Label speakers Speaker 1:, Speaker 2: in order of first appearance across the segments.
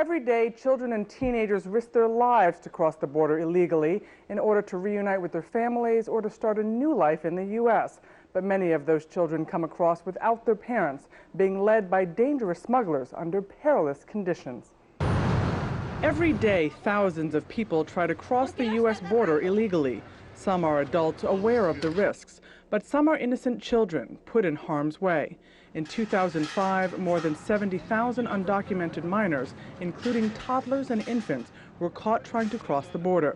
Speaker 1: Every day, children and teenagers risk their lives to cross the border illegally in order to reunite with their families or to start a new life in the U.S. But many of those children come across without their parents, being led by dangerous smugglers under perilous conditions. Every day, thousands of people try to cross the U.S. border illegally. Some are adults aware of the risks, but some are innocent children put in harm's way. In 2005, more than 70,000 undocumented minors, including toddlers and infants, were caught trying to cross the border.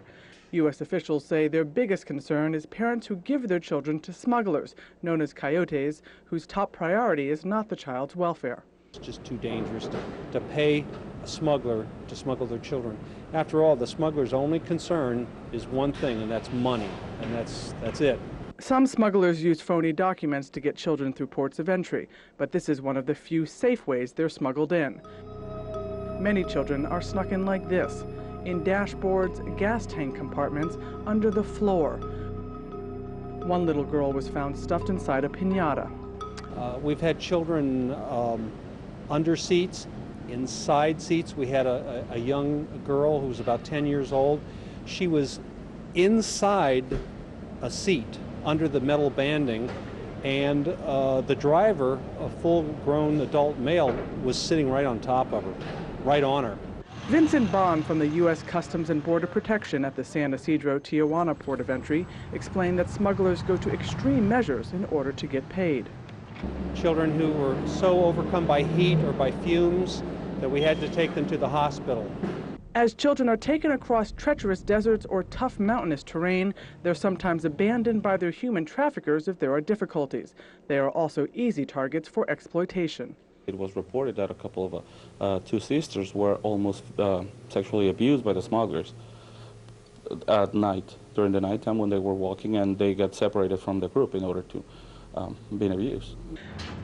Speaker 1: U.S. officials say their biggest concern is parents who give their children to smugglers, known as coyotes, whose top priority is not the child's welfare.
Speaker 2: It's just too dangerous to pay a smuggler to smuggle their children. After all, the smuggler's only concern is one thing, and that's money, and that's it.
Speaker 1: Some smugglers use phony documents to get children through ports of entry, but this is one of the few safe ways they're smuggled in. Many children are snuck in like this, in dashboards, gas tank compartments, under the floor. One little girl was found stuffed inside a piñata.
Speaker 2: We've had children under seats, inside seats. We had a young girl who was about 10 years old. She was inside a seat under the metal banding, and the driver, a full-grown adult male, was sitting right on top of her, right on her.
Speaker 1: Vincent Bond from the U.S. Customs and Border Protection at the San Ysidro-Tijuana port of entry explained that smugglers go to extreme measures in order to get paid.
Speaker 2: Children who were so overcome by heat or by fumes that we had to take them to the hospital.
Speaker 1: As children are taken across treacherous deserts or tough mountainous terrain, they're sometimes abandoned by their human traffickers if there are difficulties. They are also easy targets for exploitation.
Speaker 3: It was reported that a couple of two sisters were almost sexually abused by the smugglers at night, during the nighttime when they were walking, and they got separated from the group in order to be abused.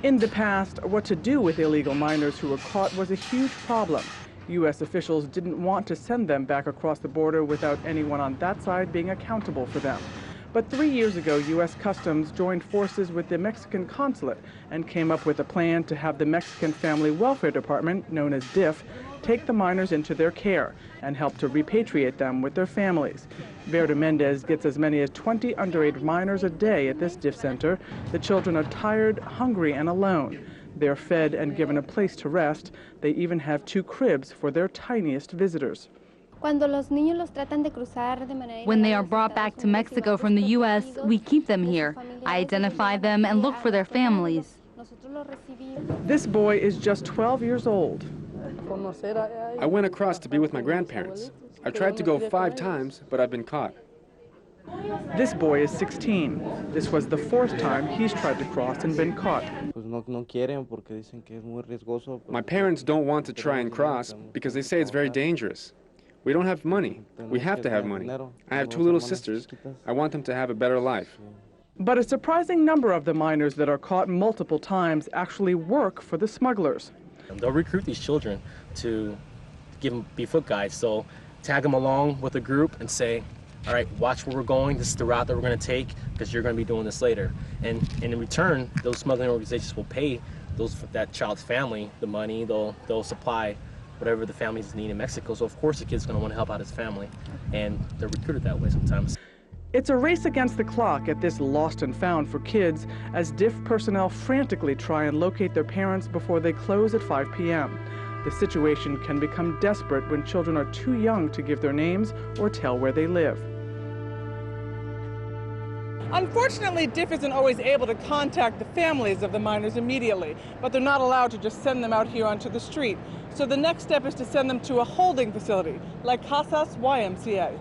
Speaker 1: In the past, what to do with illegal minors who were caught was a huge problem. U.S. officials didn't want to send them back across the border without anyone on that side being accountable for them. But 3 years ago, U.S. Customs joined forces with the Mexican consulate and came up with a plan to have the Mexican Family Welfare Department, known as DIF, take the minors into their care and help to repatriate them with their families. Verda Mendez gets as many as 20 underage minors a day at this DIF center. The children are tired, hungry, and alone. They're fed and given a place to rest. They even have 2 cribs for their tiniest visitors.
Speaker 4: When they are brought back to Mexico from the U.S., we keep them here. I identify them and look for their families.
Speaker 1: This boy is just 12 years old.
Speaker 5: I went across to be with my grandparents. I've tried to go 5 times, but I've been caught.
Speaker 1: This boy is 16. This was the 4th time he's tried to cross and been caught.
Speaker 5: My parents don't want to try and cross because they say it's very dangerous. We don't have money. We have to have money. I have 2 little sisters. I want them to have a better life.
Speaker 1: But a surprising number of the minors that are caught multiple times actually work for the smugglers.
Speaker 6: They'll recruit these children to be foot guides. So tag them along with a group and say, all right, watch where we're going. This is the route that we're going to take because you're going to be doing this later. And in return, those smuggling organizations will pay that child's family the money. They'll supply whatever the families need in Mexico. So of course the kid's going to want to help out his family, and they're recruited that way sometimes.
Speaker 1: It's a race against the clock at this lost and found for kids as DIF personnel frantically try and locate their parents before they close at 5 p.m. The situation can become desperate when children are too young to give their names or tell where they live. Unfortunately, DIF isn't always able to contact the families of the minors immediately, but they're not allowed to just send them out here onto the street. So the next step is to send them to a holding facility, like Casas YMCA.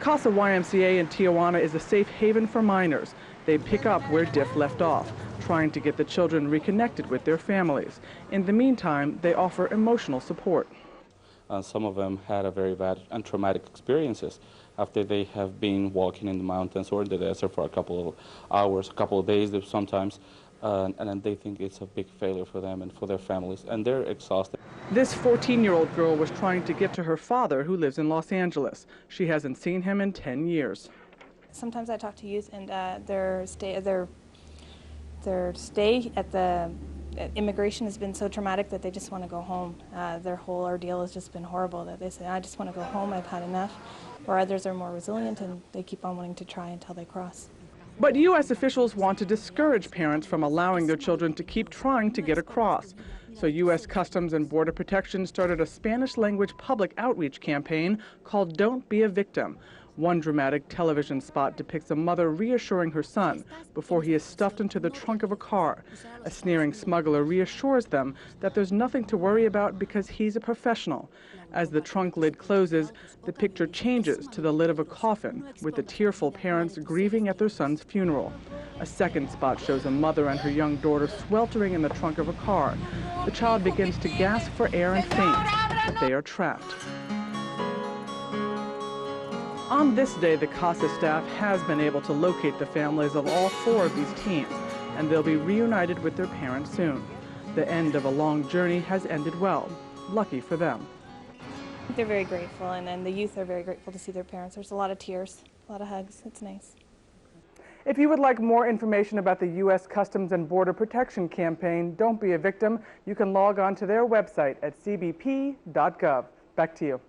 Speaker 1: Casa YMCA in Tijuana is a safe haven for minors. They pick up where DIF left off, trying to get the children reconnected with their families. In the meantime, they offer emotional support.
Speaker 3: Some of them had a very bad and traumatic experiences after they have been walking in the mountains or in the desert for a couple of hours, a couple of days sometimes, and then they think it's a big failure for them and for their families, and they're exhausted.
Speaker 1: This 14-year-old girl was trying to get to her father, who lives in Los Angeles. She hasn't seen him in 10 years.
Speaker 7: Sometimes I talk to youth, and their stay at the immigration has been so traumatic that they just want to go home. Their whole ordeal has just been horrible, that they say, I just want to go home, I've had enough. Or others are more resilient and they keep on wanting to try until they cross.
Speaker 1: But U.S. officials want to discourage parents from allowing their children to keep trying to get across. So U.S. Customs and Border Protection started a Spanish-language public outreach campaign called Don't Be a Victim. One dramatic television spot depicts a mother reassuring her son before he is stuffed into the trunk of a car. A sneering smuggler reassures them that there's nothing to worry about because he's a professional. As the trunk lid closes, the picture changes to the lid of a coffin with the tearful parents grieving at their son's funeral. A second spot shows a mother and her young daughter sweltering in the trunk of a car. The child begins to gasp for air and faint, but they are trapped. On this day, the CASA staff has been able to locate the families of all 4 of these teens, and they'll be reunited with their parents soon. The end of a long journey has ended well. Lucky for them.
Speaker 7: They're very grateful, and the youth are very grateful to see their parents. There's a lot of tears, a lot of hugs. It's nice.
Speaker 1: If you would like more information about the U.S. Customs and Border Protection campaign, Don't Be a Victim, you can log on to their website at cbp.gov. Back to you.